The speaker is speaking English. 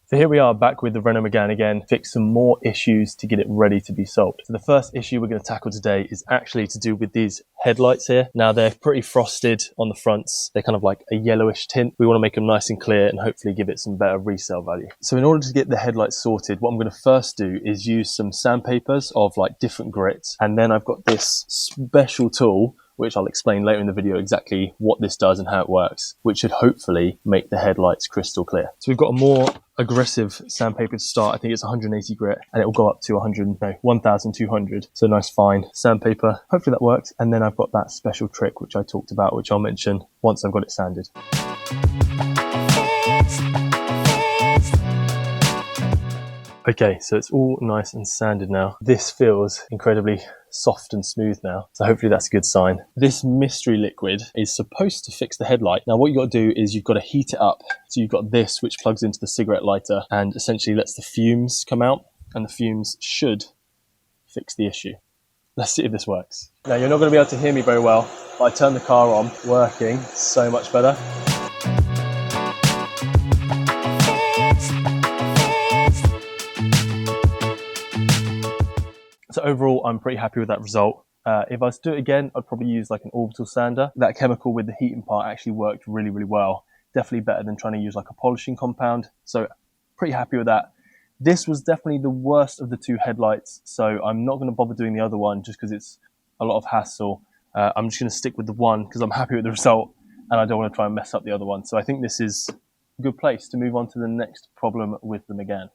So here we are back with the Renault Megane again, fix some more issues to get it ready to be sold. So the first issue we're going to tackle today is actually to do with these headlights here. Now they're pretty frosted on the fronts. They're kind of like a yellowish tint. We want to make them nice and clear and hopefully give it some better resale value. So in order to get the headlights sorted, what I'm going to first do is use some sandpapers of like different grits. And then I've got this special tool, which I'll explain later in the video exactly what this does and how it works, which should hopefully make the headlights crystal clear. So we've got a more aggressive sandpaper to start. I think it's 180 grit and it will go up to 1,200. So nice fine sandpaper. Hopefully that works. And then I've got that special trick, which I talked about, which I'll mention once I've got it sanded. Okay, so it's all nice and sanded now. This feels incredibly soft and smooth now, so hopefully that's a good sign. This mystery liquid is supposed to fix the headlight. Now what you got to do is you've got to heat it up. So you've got this which plugs into the cigarette lighter and essentially lets the fumes come out, and the fumes should fix the issue. Let's see if this works. Now you're not going to be able to hear me very well, but I turned the car on, working so much better. So overall, I'm pretty happy with that result. If I was to do it again, I'd probably use like an orbital sander. That chemical with the heating part actually worked really, really well. Definitely better than trying to use like a polishing compound. So pretty happy with that. This was definitely the worst of the two headlights. So I'm not going to bother doing the other one just because it's a lot of hassle. I'm just going to stick with the one because I'm happy with the result and I don't want to try and mess up the other one. So I think this is a good place to move on to the next problem with the Megane.